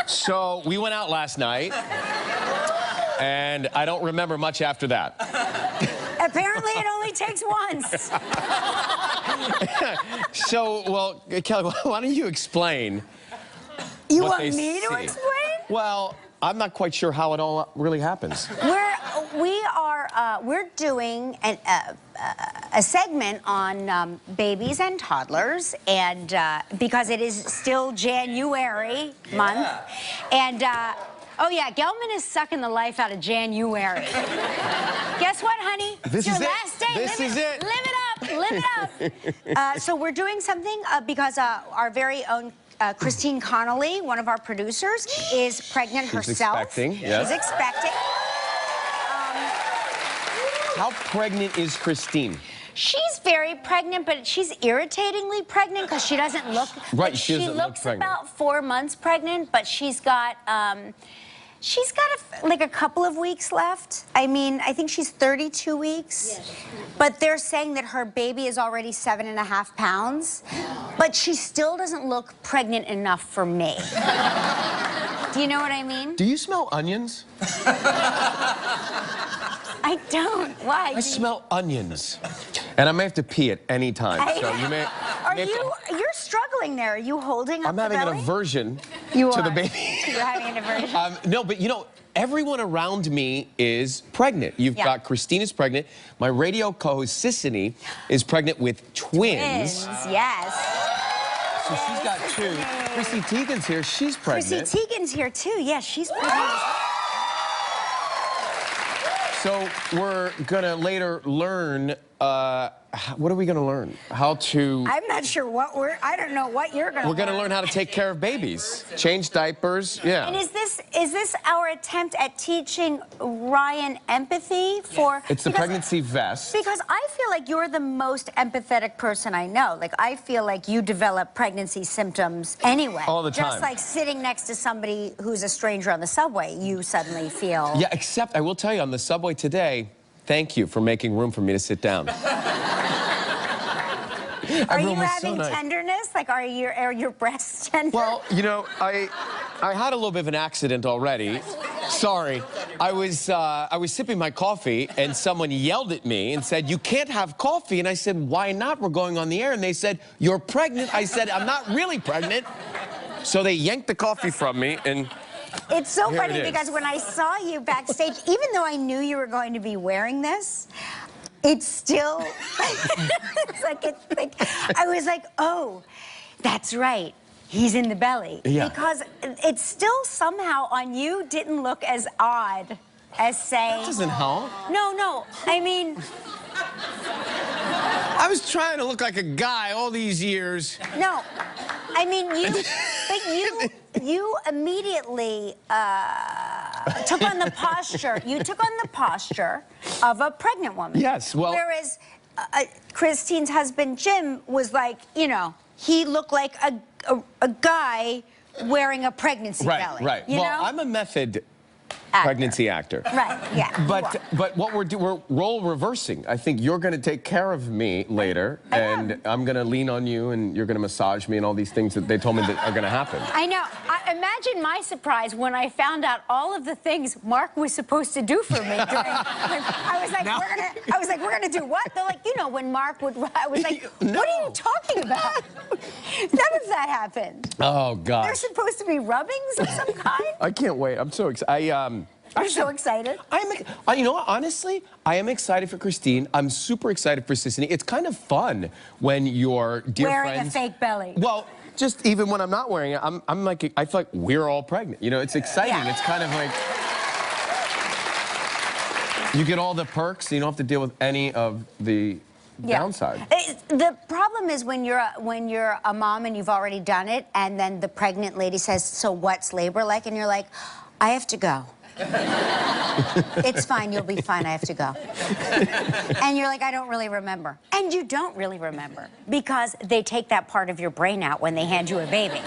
So we went out last night, and I don't remember much after that. Apparently, it only takes once. So, well, Kelly, why don't you explain? You want me to explain? Well, I'm not quite sure how it all really happens. We're doing a segment on babies and toddlers, and because it is still January month, and oh yeah, Gelman is sucking the life out of January. Guess what, honey? This it's is your it. last day. This is it. Live it up. Live it up. So we're doing something because our very own Christine Connolly, one of our producers, is pregnant herself. She's expecting. Yes. She's expecting. How pregnant is Christine? She's very pregnant, but she's irritatingly pregnant because she doesn't look. Right, like, she doesn't look looks pregnant. about 4 months pregnant, but she's got like a couple of weeks left. I mean, I think she's 32 weeks. Yes. But they're saying that her baby is already 7.5 pounds, but she still doesn't look pregnant enough for me. Do you know what I mean? Do you smell onions? I don't. Why? I smell onions. And I may have to pee at any time. So you may... You're struggling there. Are you holding up I'm the having belly? an aversion You to are. the baby. You're having an aversion? No, but you know, everyone around me is pregnant. You've got Christine is pregnant. My radio co-host Sissany is pregnant with twins. Yes. So she's got two. Chrissy Teigen's here. She's pregnant. Chrissy Teigen's here too. Yes, she's pregnant. So we're gonna later learn. What are we gonna learn? How to. I'm not sure what I don't know what you're gonna. We're gonna learn how to take care of babies, change diapers. Yeah. And is this our attempt at teaching Ryan empathy for? It's the pregnancy vest. Because I feel like you're the most empathetic person I know. Like, I feel like you develop pregnancy symptoms anyway. All the time. Just like sitting next to somebody who's a stranger on the subway, you suddenly feel. Yeah, except I will tell you, on the subway today, thank you for making room for me to sit down. Are you having tenderness? Like, are your breasts tender? Well, you know, I had a little bit of an accident already. Sorry. I was sipping my coffee, and someone yelled at me and said, "You can't have coffee." And I said, "Why not? We're going on the air." And they said, "You're pregnant." I said, "I'm not really pregnant." So they yanked the coffee from me, and it's so funny it because when I saw you backstage, even though I knew you were going to be wearing this, it's still, it's like, I was like, oh, that's right. He's in the belly. Yeah. Because it still somehow on you didn't look as odd as, say... That doesn't help. No. I mean... I was trying to look like a guy all these years. No. I mean, you immediately took on the posture. You took on the posture of a pregnant woman. Yes, well... Whereas Christine's husband, Jim, was like, you know, he looked like a guy wearing a pregnancy belly. Right. You Well, know? I'm a method Actor. pregnancy actor. Right, yeah. But what we're role reversing. I think you're going to take care of me later, and I'm going to lean on you, and you're going to massage me, and all these things that they told me that are going to happen. I know. Imagine my surprise when I found out all of the things Mark was supposed to do for me. I was like, we're gonna do what? They're like, you know, when Mark would. I was like, what are you talking about? None of that happened. Oh God. There's supposed to be rubbings of some kind. I can't wait. I'm so excited. I'm so excited. You know what? Honestly, I am excited for Christine. I'm super excited for Sissany. It's kind of fun when your dear wearing friends... a fake belly. Well, just even when I'm not wearing it, I'm like, I feel like we're all pregnant. You know, it's exciting. Yeah. It's kind of like... You get all the perks. You don't have to deal with any of the downside. The problem is when you're a mom and you've already done it, and then the pregnant lady says, "So what's labor like?" And you're like, "I have to go." It's fine, you'll be fine, I have to go. And you're like, I don't really remember. And you don't really remember because they take that part of your brain out when they hand you a baby.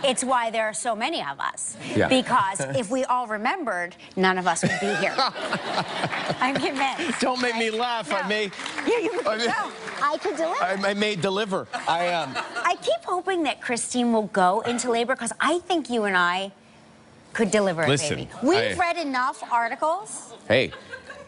It's why there are so many of us. Yeah. Because if we all remembered, none of us would be here. I'm convinced. Don't make me laugh. No. I may... I could deliver. I may deliver. I keep hoping that Christine will go into labor because I think you and I could deliver a Listen, baby. We've read enough articles. Hey.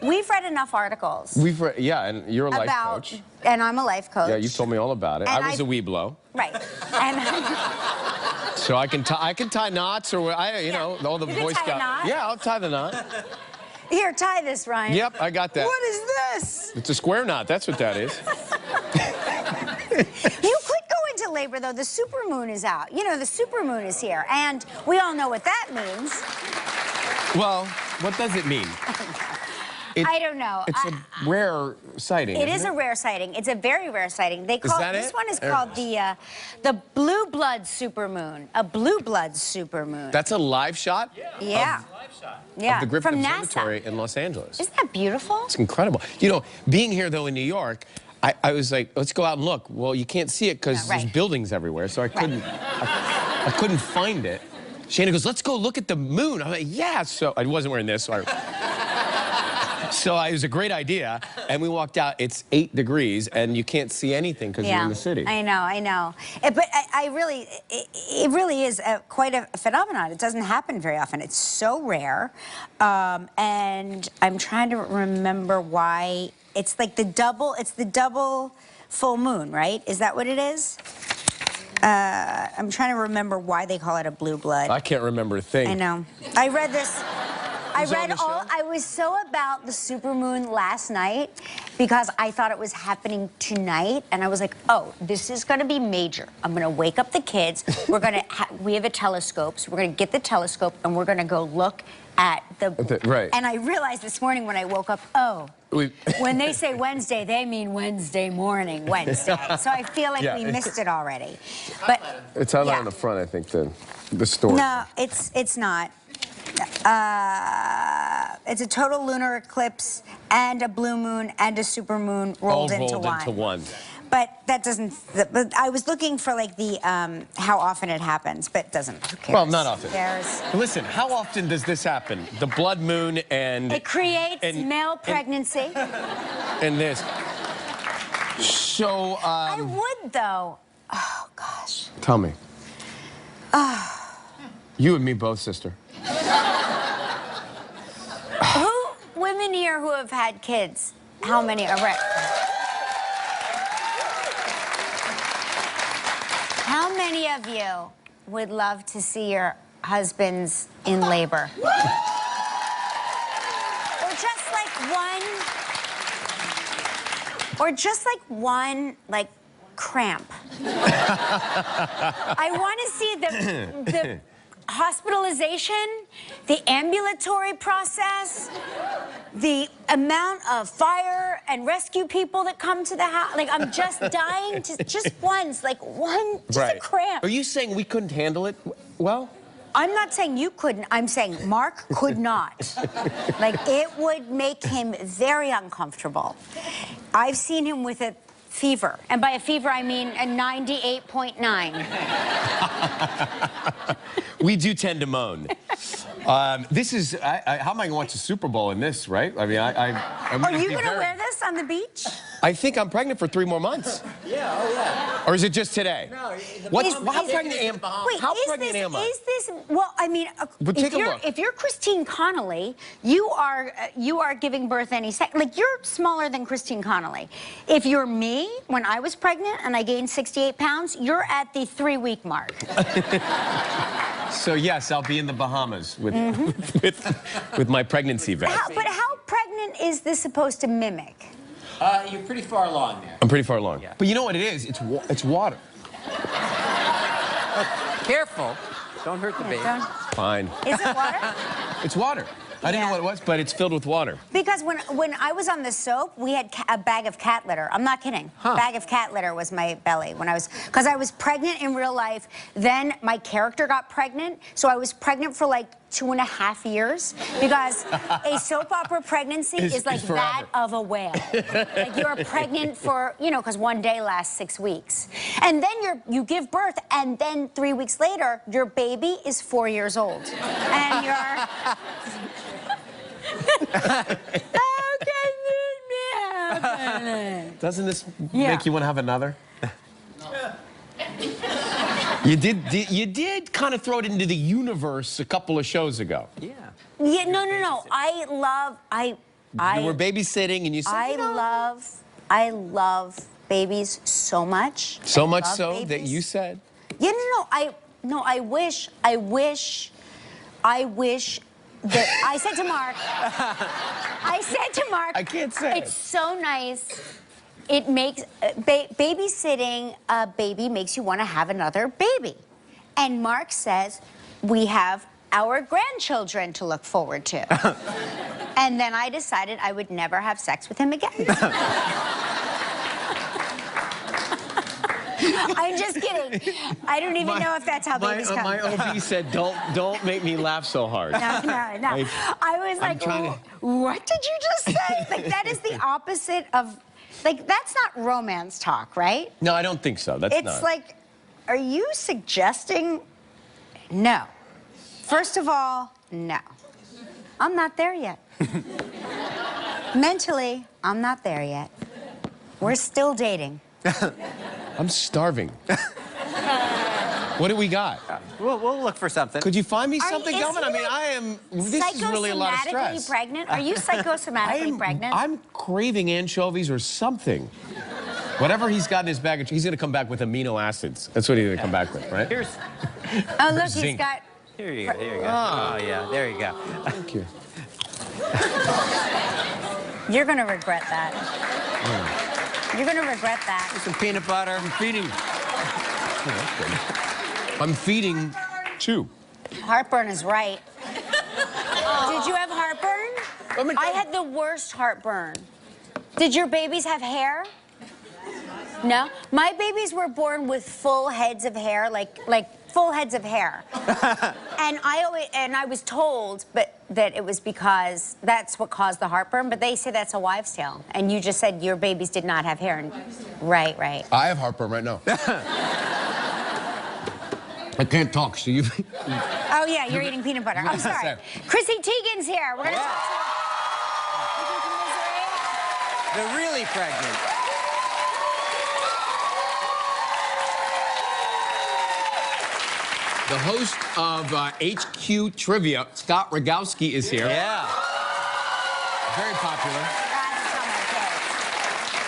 We've read enough articles. Yeah, and you're a life coach. And I'm a life coach. Yeah, you've told me all about it. And I was a weeblo. Right. And so I can tie knots, or you know, all the Boy Scouts. Yeah, I'll tie the knot. Here, tie this, Ryan. Yep, I got that. What is this? It's a square knot. That's what that is. You could go into labor, though. The supermoon is out. You know, the supermoon is here, and we all know what that means. Well, what does it mean? I don't know. It's a rare sighting. It is a rare sighting. It's a very rare sighting. They call this one is called the blue blood supermoon. A blue blood supermoon. That's a live shot? Yeah. Of the Griffith From Observatory NASA. in Los Angeles. Isn't that beautiful? It's incredible. You know, being here though in New York, I was like, let's go out and look. Well, you can't see it because there's buildings everywhere, so I couldn't. I couldn't find it. Shana goes, let's go look at the moon. I'm like, yeah. So I wasn't wearing this, so it was a great idea, and we walked out. It's 8 degrees, and you can't see anything because you're in the city. I know. But it really is quite a phenomenon. It doesn't happen very often. It's so rare, and I'm trying to remember why. It's like the double full moon, right? Is that what it is? I'm trying to remember why they call it a blue blood. I can't remember a thing. I know. I read this. I was so about the supermoon last night because I thought it was happening tonight, and I was like, oh, this is going to be major. I'm going to wake up the kids. We're going to we have a telescope, so we're going to get the telescope, and we're going to go look at the... Right. And I realized this morning when I woke up, oh, when they say Wednesday, they mean Wednesday morning, Wednesday. So I feel like we missed it already. But it's highlighted on the front, I think, the story. No, it's not. It's a total lunar eclipse and a blue moon and a supermoon rolled into one. But that doesn't. But I was looking for like the how often it happens, but it doesn't. Who cares? Well, not often. Who cares? Listen, how often does this happen? The blood moon and it creates male pregnancy. And this. So. I would though. Oh gosh. Tell me. You and me both, sister. Women here who have had kids, how many are How many of you would love to see your husbands in labor? Or just like one cramp. I want to see the hospitalization, the ambulatory process, the amount of fire and rescue people that come to the house. Like, I'm just dying to, just once, a cramp. Are you saying we couldn't handle it well? I'm not saying you couldn't. I'm saying Mark could not. Like, it would make him very uncomfortable. I've seen him with a fever. And by a fever, I mean a 98.9. We do tend to moan. This is, how am I going to watch the Super Bowl in this, right? I mean, Are you going to wear this on the beach? I think I'm pregnant for 3 more months. Yeah, oh yeah. Or is it just today? No. How pregnant am I? Wait, is this, well, I mean, take a look. If you're Christine Connolly, you are giving birth any second. Like, you're smaller than Christine Connolly. If you're me, when I was pregnant and I gained 68 pounds, you're at the 3-week mark. So yes, I'll be in the Bahamas with my pregnancy vest. But how pregnant is this supposed to mimic? You're pretty far along there. I'm pretty far along. Yeah. But you know what it is? It's water. Careful. Don't hurt the baby. Fine. Is it water? It's water. I didn't know what it was, but it's filled with water. Because when I was on the soap, we had a bag of cat litter. I'm not kidding. A bag of cat litter was my belly when because I was pregnant in real life. Then my character got pregnant, so I was pregnant for like 2.5 years because a soap opera pregnancy is like that of a whale. Like, you're pregnant for, because one day lasts 6 weeks. And then you give birth, and then 3 weeks later, your baby is 4 years old. And you're... How can this be happening? Doesn't this make you want to have another? You did kind of throw it into the universe a couple of shows ago. Yeah. Yeah, no. You were babysitting and you said, I love babies so much. So I much love so that babies. you said. Yeah, I wish that I said to Mark. I can't say it's so nice. It makes babysitting a baby makes you want to have another baby. And Mark says we have our grandchildren to look forward to. And then I decided I would never have sex with him again. I'm just kidding. I don't even know if that's how babies come. My OB said, don't make me laugh so hard. No. I was like, what did you just say? Like, that is the opposite of, like, that's not romance talk, right? No, I don't think so. That's not. It's like, are you suggesting? No. First of all, no. I'm not there yet. Mentally, I'm not there yet. We're still dating. I'm starving. What do we got? We'll look for something. Could you find me something, Gelman? I mean, this is really a lot of stress. Psychosomatically pregnant? Are you psychosomatically pregnant? I'm craving anchovies or something. Whatever he's got in his bag, he's going to come back with amino acids. That's what he's going to come back with, right? Here's. Oh, look, he's Zinc. got... Here you go. Here you go. Ah. Oh yeah. There you go. Thank you. You're going to regret that. You're going to regret that. Some peanut butter. I'm feeding. I'm feeding too. Heartburn is right. Did you have heartburn? I had the worst heartburn. Did your babies have hair? No? My babies were born with full heads of hair, like full heads of hair. And I was told that it was because that's what caused the heartburn, but they say that's a wives' tale. And you just said your babies did not have hair. Right. I have heartburn right now. I can't talk, so you... Oh, yeah, you're eating peanut butter. I'm sorry. Chrissy Teigen's here. We're going to talk to you. They're really pregnant. The host of HQ Trivia, Scott Rogowski, is here. Yeah. Very popular.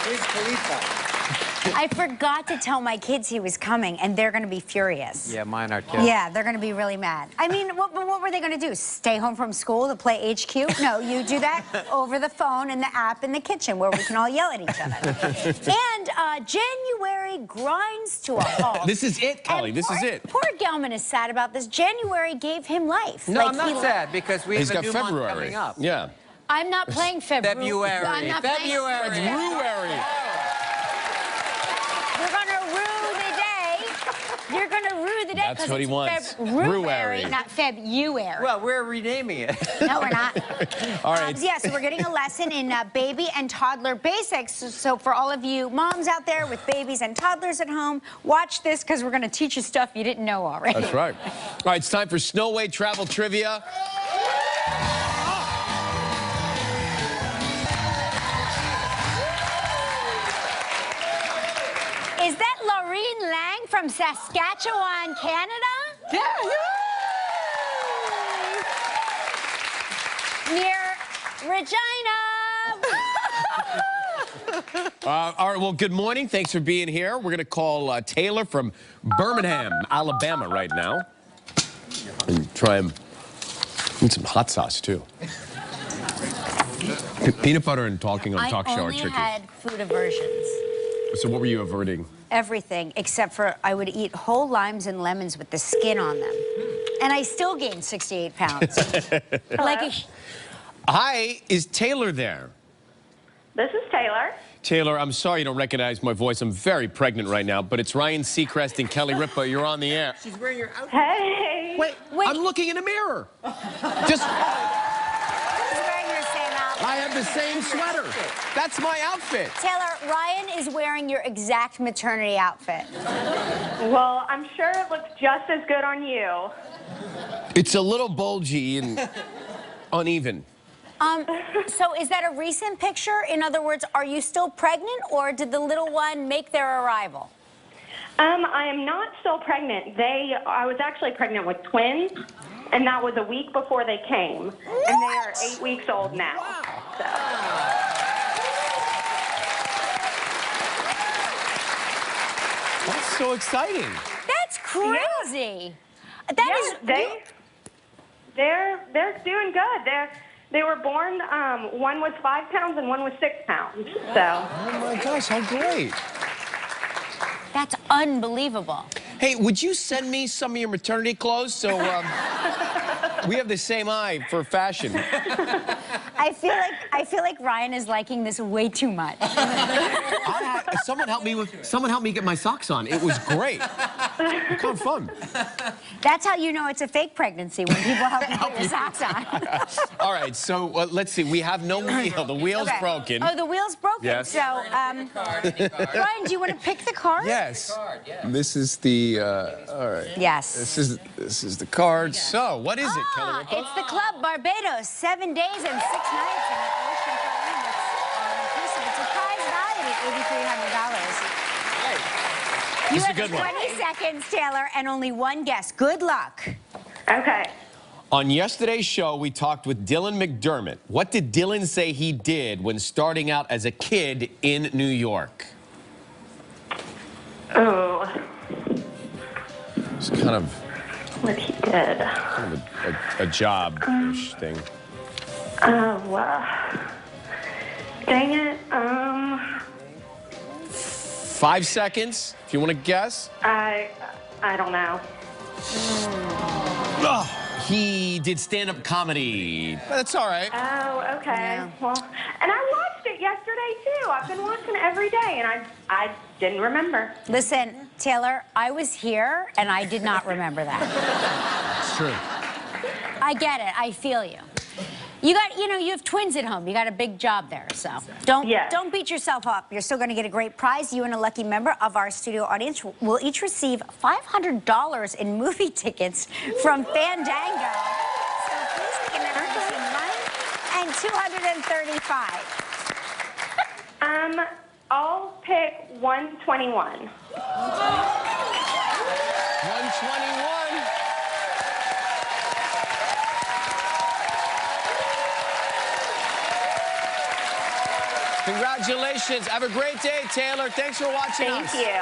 Where's Khalifa? I forgot to tell my kids he was coming, and they're going to be furious. Yeah, mine are too. Yeah, they're going to be really mad. I mean, what were they going to do? Stay home from school to play HQ? No, you do that over the phone and the app in the kitchen where we can all yell at each other. And January grinds to a halt. This is it, Kelly. This is it. Poor Gelman is sad about this. January gave him life. No, I'm not sad because we have a new month February coming up. Yeah. I'm not playing February. I'm not playing February. February. You're gonna rue the day. You're gonna rue the day. That's what he wants. February, not February. Well, we're renaming it. No, we're not. All right. Yeah, so we're getting a lesson in baby and toddler basics. So for all of you moms out there with babies and toddlers at home, watch this because we're going to teach you stuff you didn't know already. That's right. All right, it's time for Snow Way Travel Trivia. Is that Laureen Lang from Saskatchewan, Canada? Yeah. Near Regina. All right, well, good morning. Thanks for being here. We're going to call Taylor from Birmingham, Alabama right now. And try him. Need some hot sauce, too. Peanut butter and talking on talk show are tricky. I only had food aversions. So what were you averting? Everything, except for I would eat whole limes and lemons with the skin on them. And I still gained 68 pounds. Hi, is Taylor there? This is Taylor. Taylor, I'm sorry you don't recognize my voice. I'm very pregnant right now, but it's Ryan Seacrest and Kelly Ripa. You're on the air. She's wearing your outfit. Hey. Wait, I'm looking in a mirror. Just, He's wearing your same outfit. I have the same sweater. That's my outfit. Taylor, Ryan is wearing your exact maternity outfit. Well, I'm sure it looks just as good on you. It's a little bulgy and uneven. So is that a recent picture? In other words, are you still pregnant or did the little one make their arrival? I am not still pregnant. I was actually pregnant with twins, and that was a week before they came, and they are 8 weeks old now. So. That's so exciting. That's crazy. They're doing good. They were born. One was 5 pounds and one was 6 pounds. So. Oh my gosh, how great! That's unbelievable. Hey, would you send me some of your maternity clothes so we have the same eye for fashion? I feel like Ryan is liking this way too much. Someone helped me get my socks on. It was great. Kind of fun. That's how you know it's a fake pregnancy, when people help you put your socks on. All right, so let's see. We have no wheel. The wheel's broken. Oh, the wheel's broken. Yes. So, Ryan, do you want to pick the card? Yes. This is the. All right. Yes. This is the card. So, what is it, Kelly Ripa? It's the Club Barbados, 7 days and 6 nights in the ocean for limits, all-inclusive. It's a prize valued at $8,300. You This is a good have one. 20 seconds, Taylor, and only one guess. Good luck. Okay. On yesterday's show, we talked with Dylan McDermott. What did Dylan say he did when starting out as a kid in New York? Oh. It's kind of What he did. a job-ish thing. Well. Dang it. 5 seconds, if you want to guess. I don't know. Oh, he did stand-up comedy. That's all right. Oh, okay. Yeah. Well, and I watched it yesterday too. I've been watching it every day, and I didn't remember. Listen, Taylor, I was here, and I did not remember that. It's true. I get it. I feel you. You have twins at home. You got a big job there, so don't beat yourself up. You're still going to get a great prize. You and a lucky member of our studio audience will each receive $500 in movie tickets from Fandango. So please take a number between 1 and 235. I'll pick 121. 121. Congratulations. Have a great day, Taylor. Thanks for watching us. Thank you.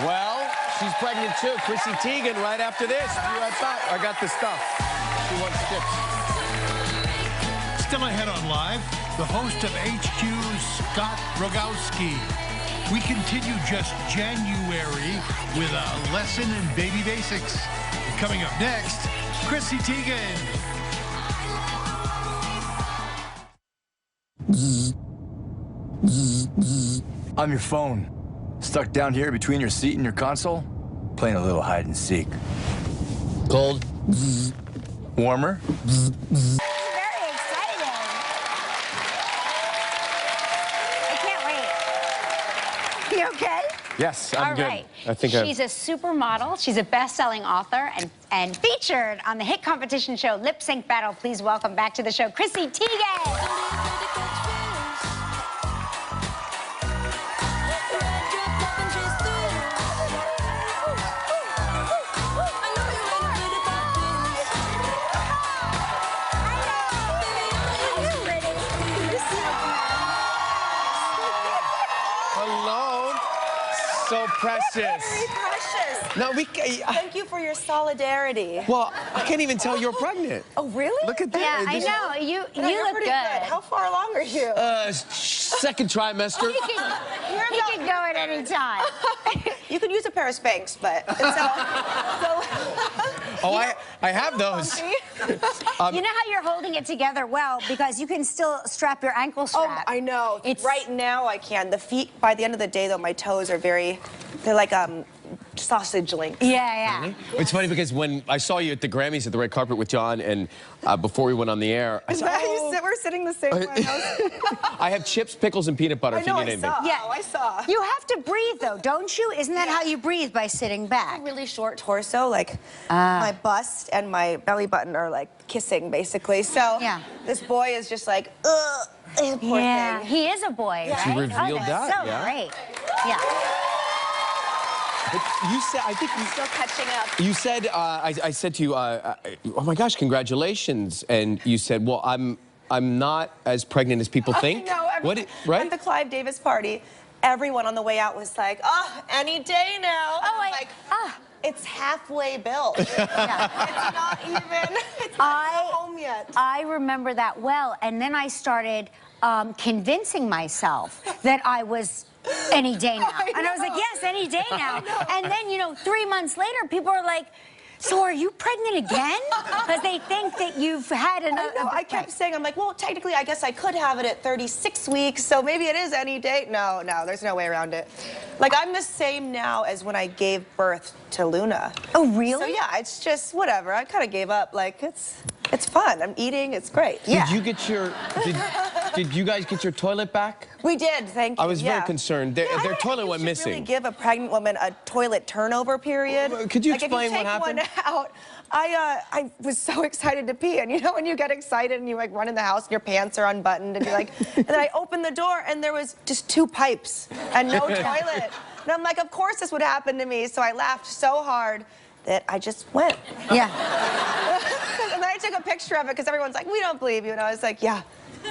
Well, she's pregnant too. Chrissy Teigen right after this. Be right back. I got the stuff. She wants tips. Still ahead on Live, the host of HQ's Scott Rogowski. We continue just January with a lesson in baby basics. Coming up next, Chrissy Teigen. I'm your phone, stuck down here between your seat and your console, playing a little hide and seek. Cold. Warmer. Very exciting. I can't wait. You okay? Yes, I'm All good. right. I think She's a supermodel. She's a best-selling author and featured on the hit competition show Lip Sync Battle. Please welcome back to the show, Chrissy Teigen. Hello. So precious. Very precious. No, Thank you for your solidarity. well, I can't even tell you're pregnant. Oh, really? Look at that. Yeah, I know. You You're look pretty good. How far along are you? Second trimester. He can go at any time. You could use a pair of Spanx, but Oh, I have those. You know how you're holding it together well because you can still strap your ankle Oh, strap. I know. It's Right now I can. The feet, by the end of the day, though, my toes are they're like sausage links. Yeah. It's funny because when I saw you at the Grammys at the red carpet with John, and before we went on the air, I said, We're sitting the same way. I have chips, pickles, and peanut butter I if know, you need I anything. saw. Yeah. I saw. You have to breathe though, don't you? Isn't that how you breathe, by sitting back? Really short torso, like my bust and my belly button are like kissing, basically. So this boy is just like, ugh, poor thing. He is a boy, right? She revealed that's that, so yeah. great. Yeah. You said, I think you... Still catching up. You said, I said to you, oh my gosh, congratulations. And you said, well, I'm not as pregnant as people think. I know. Right? At the Clive Davis party, everyone on the way out was like, oh, any day now. Oh, I'm like, it's halfway built. It's not even, it's not home yet. I remember that well. And then I started convincing myself that I was any day now. And I was like, yes, any day now. And then, you know, 3 months later, people are like, so are you pregnant again? Because they think that you've had another... I kept saying, I'm like, well, technically, I guess I could have it at 36 weeks, so maybe it is any day. No, there's no way around it. Like, I'm the same now as when I gave birth to Luna. Oh, really? So, yeah, it's just whatever. I kind of gave up. Like, it's fun. I'm eating. It's great. Yeah. Did you get your... Did you guys get your toilet back? We did, thank you. I was very concerned. Their toilet went missing. Really give a pregnant woman a toilet turnover period. Could you explain what happened? Like, if you take one out, I was so excited to pee, and you know when you get excited and you like run in the house and your pants are unbuttoned and you're like, and then I opened the door and there was just 2 pipes and no toilet. And I'm like, of course this would happen to me. So I laughed so hard that I just went. Yeah. And then I took a picture of it because everyone's like, we don't believe you. And I was like, yeah,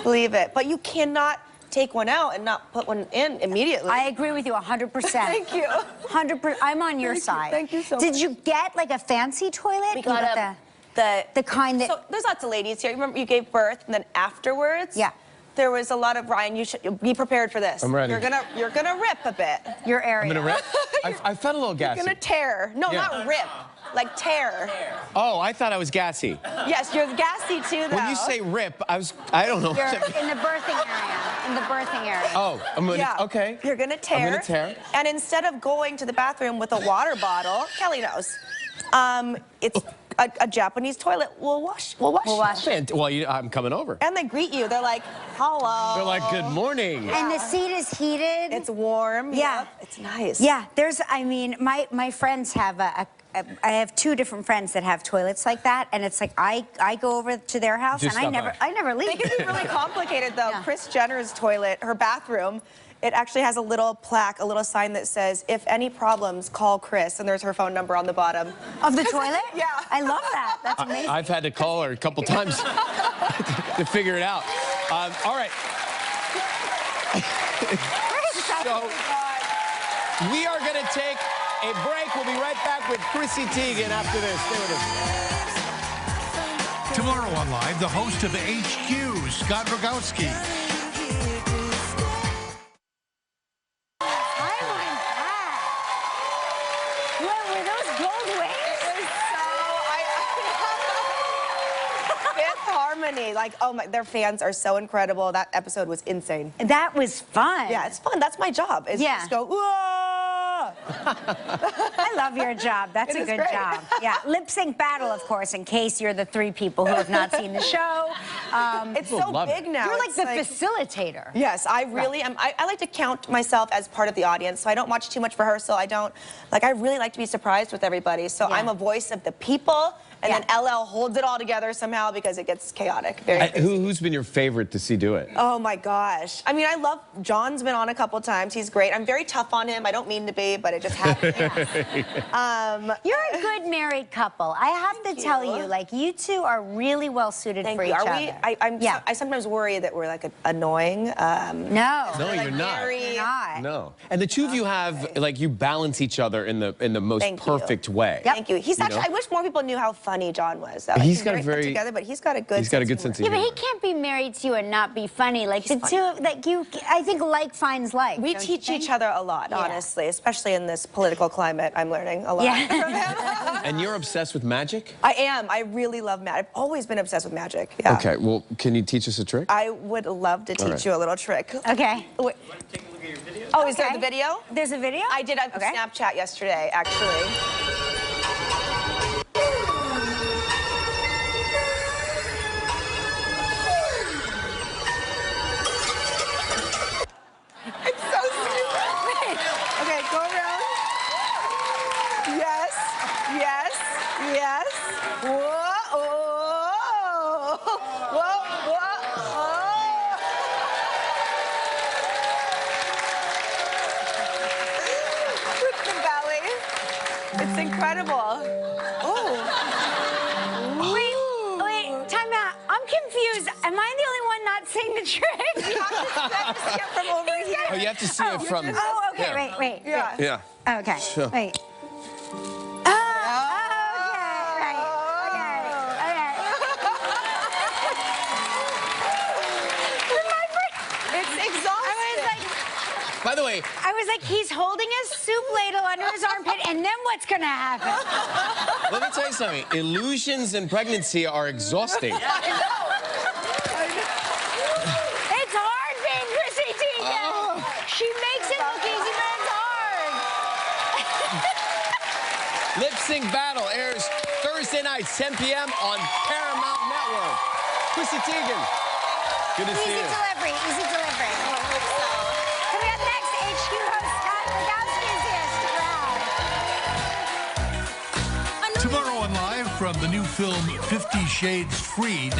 believe it. But you cannot take one out and not put one in immediately. I agree with you 100%. Thank you. 100%. I'm on your side. Thank you so much. Did you get like a fancy toilet? We got the kind that... So there's lots of ladies here. You remember you gave birth and then afterwards? Yeah. There was a lot of, Ryan, you should be prepared for this. I'm ready. You're gonna rip a bit. Your area. I'm gonna rip? I felt a little gassy. You're gonna tear. No, not rip. Like tear. Oh, I thought I was gassy. Yes, you're gassy too, though. When you say rip, I don't know. You're in the birthing area. In the birthing area. Oh, I'm gonna, okay. You're gonna tear. I'm gonna tear. And instead of going to the bathroom with a water bottle, Kelly knows, it's a Japanese toilet. We'll wash you. Well, I'm coming over. And they greet you. They're like, hello. They're like, good morning. And the seat is heated. It's warm. Yeah. It's nice. Yeah, I mean, my friends have I have 2 different friends that have toilets like that, and it's like I go over to their house and I never leave. They can be really complicated though. Yeah. Kris Jenner's toilet, her bathroom, it actually has a little plaque, a little sign that says, if any problems, call Kris, and there's her phone number on the bottom. Of the toilet? Yeah. I love that. That's amazing. I've had to call her a couple times to figure it out. All right. So, we are going to take a break. We'll be right back with Chrissy Teigen after this. Stay with us. Tomorrow on Live, the host of HQ, Scott Rogowski. Were those gold wings? It was so, Fifth Harmony, like, oh my, their fans are so incredible. That episode was insane. That was fun. Yeah, it's fun. That's my job, is just go, whoa. I love your job. That's a good job. Yeah, lip sync battle, of course, in case you're the 3 people who have not seen the show. It's so big now. You're like the facilitator. Yes, I really am. I like to count myself as part of the audience, so I don't watch too much rehearsal. I really like to be surprised with everybody. So I'm a voice of the people, and then LL holds it all together somehow because it gets chaotic. Who's been your favorite to see do it? Oh my gosh. I mean, I love, John's been on a couple times. He's great. I'm very tough on him. I don't mean to be, but it just happens. You're a good married couple. I have to tell you, like, you 2 are really well suited for each other. I sometimes worry that we're like annoying. No. No, you're not. You're not. No. And the 2 of you have, like, you balance each other in the most perfect way. Thank you. He's actually, I wish more people knew how funny John was. He's got a very put together, but he's got a good sense of humor. Yeah, but he can't be married to you and not be funny. Like, the 2, like, I think like finds like. We teach each other a lot, honestly, especially in this political climate. I'm learning a lot from him. And you're obsessed with magic? I am. I really love magic. I've always been obsessed with magic. Yeah. Okay, well, can you teach us a trick? I would love to teach you a little trick. Okay. Wait. Take a look at your video. Oh, is there the video? There's a video? I did. I put Snapchat yesterday, actually. It's so stupid. Okay, go around. Yes, yes, yes. Whoa, oh. Whoa, whoa, oh. With the belly. I'm confused. Am I the only one not seeing the trick? You have to see it from over here. Oh, you have to see it from... Oh, okay, Yeah. wait. Yeah. Yeah. Okay, Sure. wait. By the way, I was like, he's holding his soup ladle under his armpit, and then what's gonna happen? let me tell you something. Illusions in pregnancy are exhausting. It's hard being Chrissy Teigen. She makes it look easy, but it's hard. Lip Sync Battle airs Thursday night, 10 p.m. on Paramount Network. Chrissy Teigen. Good to see Easy you. delivery, easy delivery. Coming up next, HQ host Scott Rogowski is here. Stick around. Tomorrow on Live from the new film 50 Shades Freed,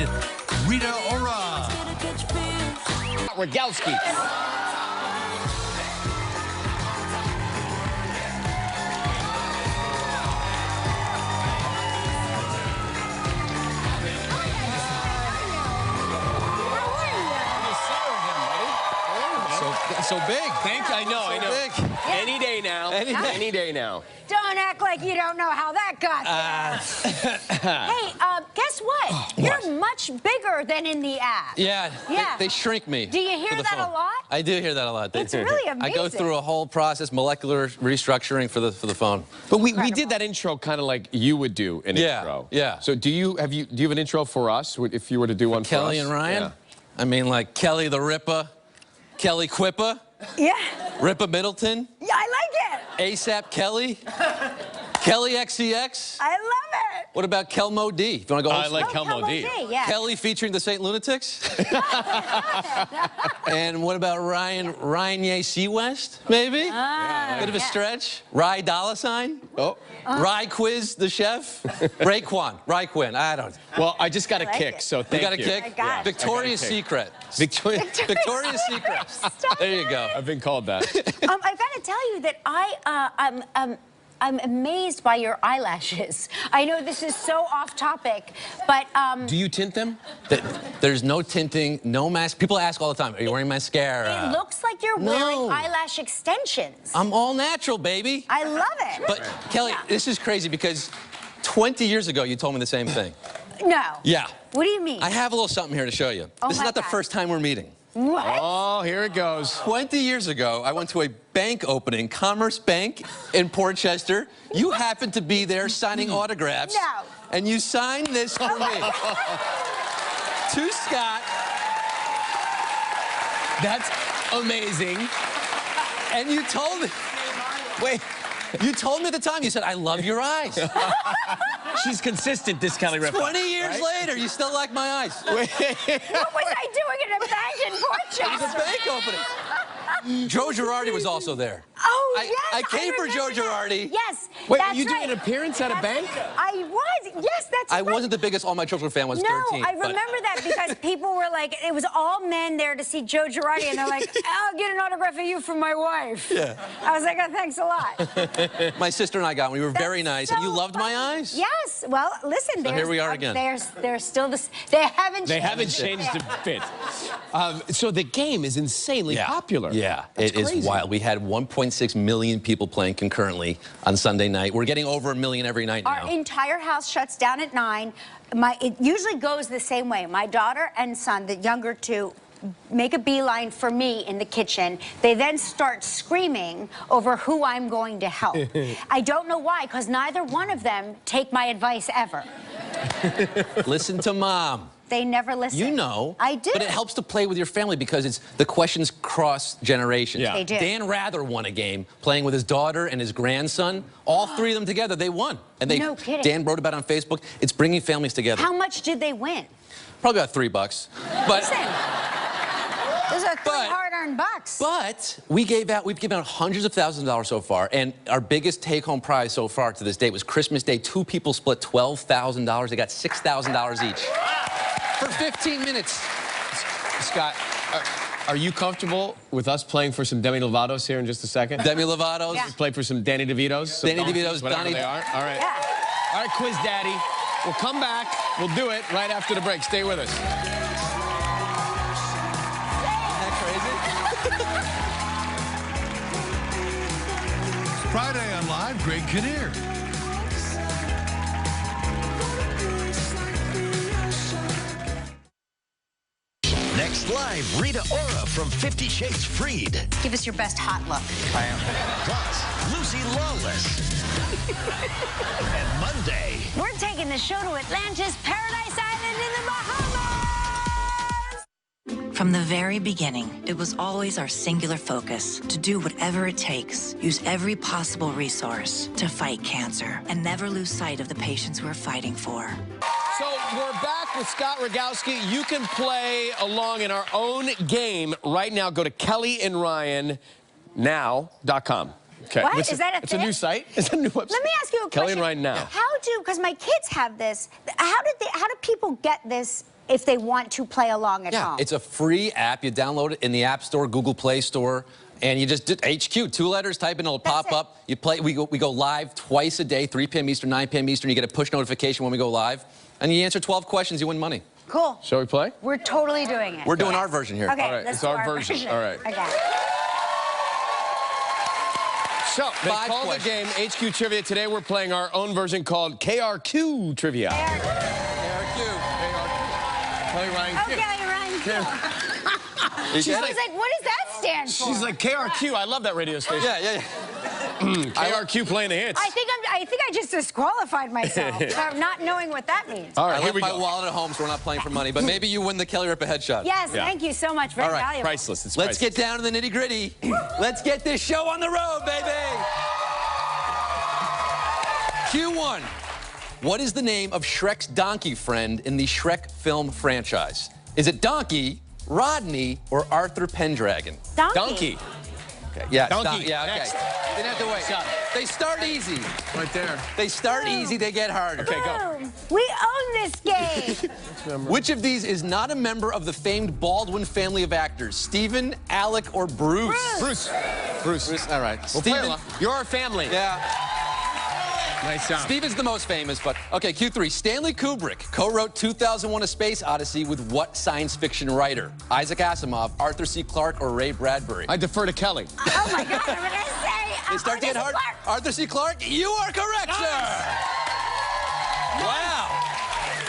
Rita Ora. Rogowski. So big. Thank you. I know. Big. Any day now. Any day now. Don't act like you don't know how that got there. Hey, guess what? You're much bigger than in the app. Yeah, Yeah. They shrink me. Do you hear for the that a phone. lot? I do hear that a lot. It's really I go amazing. through a whole process, molecular restructuring for the phone. But we did that intro kind of like you would do an intro. Yeah. So do you have an intro for us if you were to do one for Kelly us? and Ryan? Yeah. I mean, like Kelly the Ripper, Kelly Quipper, Yeah. Ripper Middleton, Yeah, I like it. ASAP Kelly, Kelly XCX. I love it. What about Kelmo D? If you want to go I old like school? Kelmo D. Yeah. Kelly featuring the St. Lunatics. And what about Ryan Ye Seawest, maybe? Bit of a stretch. Rye Dollar Sign. Oh. Rye Quiz, the chef. Raekwon. I don't. Well, I just got a like kick, it. so You thank got a you. kick? I got it. Victoria's I got a kick. Secret. Victoria's Victoria's Secret. There you go. I've been called that. I've got to tell you that I'm amazed by your eyelashes. I know this is so off topic, but Do you tint them? There's no tinting, no mask. People ask all the time, are you wearing mascara? it looks like you're No. wearing eyelash extensions. I'm all natural, baby. I love it. But Kelly, this is crazy because 20 years ago, you told me the same thing. No. Yeah. What do you mean? I have a little something here to show you. Oh This is my not the God. first time we're meeting. What? Oh, here it goes. 20 years ago, I went to a bank opening, Commerce Bank in Portchester. You happened to be there signing autographs. No. And you signed this for me. To Scott. That's amazing. And you told me, Wait, you told me at the time, you said, I love your eyes. she's consistent, this Kelly Ripa. 20 years later, you still like my eyes. Wait. What was I doing in a bank in It was Portchester? a bank opening. Joe Girardi was also there. Oh, I- yes. I came for Joe remember that. Girardi. Yes. Wait, that's were you doing right. an appearance at a bank? I was. Yes, that's I right. wasn't the biggest All My Children fan, was No, 13. I but- remember that because people were like, it was all men there to see Joe Girardi, and they're like, I'll get an autograph of you from my wife. Yeah. I was like, oh, thanks a lot. My sister and I got one. We were very nice. And you loved my eyes? Yes. Well, listen, So here we are again. They're still the. They haven't changed. They haven't changed a bit. So the game is insanely popular. Yeah, That's it is crazy. wild. We had 1.6 million people playing concurrently on Sunday night. We're getting over 1 million every night now. Our entire house shuts down at 9. It usually goes the same way. My daughter and son, the younger two, make a beeline for me in the kitchen. They then start screaming over who I'm going to help. I don't know why, because neither one of them take my advice ever. Listen to Mom. They never listen. You know. I do. But it helps to play with your family because the questions cross generations. Yeah. They do. Dan Rather won a game playing with his daughter and his grandson. All three of them together, they won. And No kidding. Dan wrote about it on Facebook. It's bringing families together. How much did they win? Probably about $3. But Listen, those are 3 But- hard-earned bucks. But we've given out hundreds of thousands of dollars so far, and our biggest take-home prize so far to this date was Christmas Day. 2 people split $12,000. They got $6,000 each for 15 minutes. Scott, are you comfortable with us playing for some Demi Lovato's here in just a second? Demi Lovato's. Yeah. Play for some Danny DeVito's? some Danny Donkeys, DeVito's, whatever Donnie- they are. All right. Yeah. All right, Quiz Daddy. We'll come back. We'll do it right after the break. Stay with us. Isn't that crazy? Friday on Live, Greg Kinnear. Next live, Rita Ora from 50 Shades Freed. Give us your best hot look. Plus, Lucy Lawless. And Monday, We're taking the show to Atlantis, Paradise Island in the Bahamas! From the very beginning, it was always our singular focus to do whatever it takes, use every possible resource to fight cancer, and never lose sight of the patients we're fighting for. So we're back with Scott Rogowski. You can play along in our own game right now. Go to KellyandRyanNow.com. Okay. What? It's Is that a It's thing? a new site. It's a new website. Let me ask you a Kelly question. and Ryan Now. Because my kids have this, how do people get this if they want to play along at home? It's a free app. You download it in the App Store, Google Play Store, and you just did HQ, 2 letters, type in, it'll pop up. You play. We go live twice a day, 3 p.m. Eastern, 9 p.m. Eastern. You get a push notification when we go live, and you answer 12 questions, you win money. Cool. Shall we play? We're totally doing it. We're doing our version here. Okay, All right, let's it's do our version. All right. Okay. So, they 5 call the game HQ Trivia. Today we're playing our own version called KRQ Trivia. Kelly Ryan Q. Okay, Ryan Q. She's I was like, what does that stand for? She's like, KRQ, I love that radio station. Yeah. KRQ playing the hits. I think I just disqualified myself for not knowing what that means. All right, I here left we my go. wallet at home, so we're not playing for money, but maybe you win the Kelly Ripa headshot. Yes, thank you so much. Very All right, valuable. Priceless. It's Let's priceless. get down to the nitty-gritty. Let's get this show on the road, baby. Q1. What is the name of Shrek's donkey friend in the Shrek film franchise? Is it Donkey, Rodney, or Arthur Pendragon? Donkey. Okay. Yeah, Donkey. yeah, okay. Next. Didn't have to wait. Shot. They start easy. Right there. They start easy, they get harder. Okay, go. Boom. We own this game. Which of these is not a member of the famed Baldwin family of actors? Stephen, Alec, or Bruce? Bruce. All right. We'll play along. You're our family. Yeah. Nice job. Steven's the most famous, but okay, Q3. Stanley Kubrick co-wrote 2001: A Space Odyssey with what science fiction writer? Isaac Asimov, Arthur C. Clarke, or Ray Bradbury? I defer to Kelly. Oh my God, I'm gonna say. They start to get hard. Arthur C. Clarke, you are correct, sir. Wow.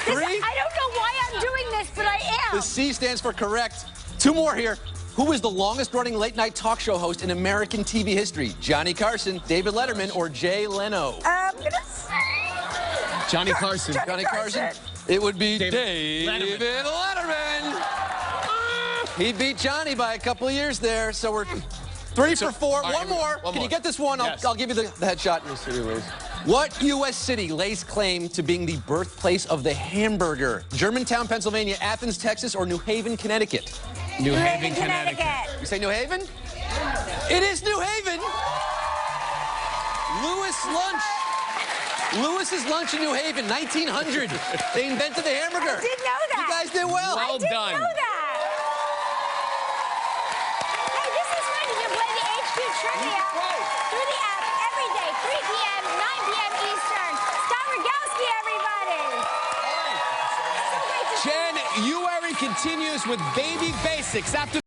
3. I don't know why I'm doing this, but I am. The C stands for correct. 2 more here. Who is the longest-running late-night talk show host in American TV history? Johnny Carson, David Letterman, or Jay Leno? I'm gonna say. Johnny Carson. Johnny Carson. It would be David Letterman. He beat Johnny by a couple of years there, so we're 3 for 4. Right, One more. Can you get this one? Yes. I'll give you the headshot. What U.S. city lays claim to being the birthplace of the hamburger? Germantown, Pennsylvania, Athens, Texas, or New Haven, Connecticut? New Haven, Connecticut. You say New Haven? It is New Haven. Lewis's Lunch in New Haven, 1900. They invented the hamburger. I didn't know that. You guys did well. Well I didn't done. know that. Hey, this is fun. You can play the HQ Trivia through the app every day, 3 p.m., 9 p.m. Eastern. Scott Rogowski, everybody. So great to see you. Jen, continues with Baby Basics after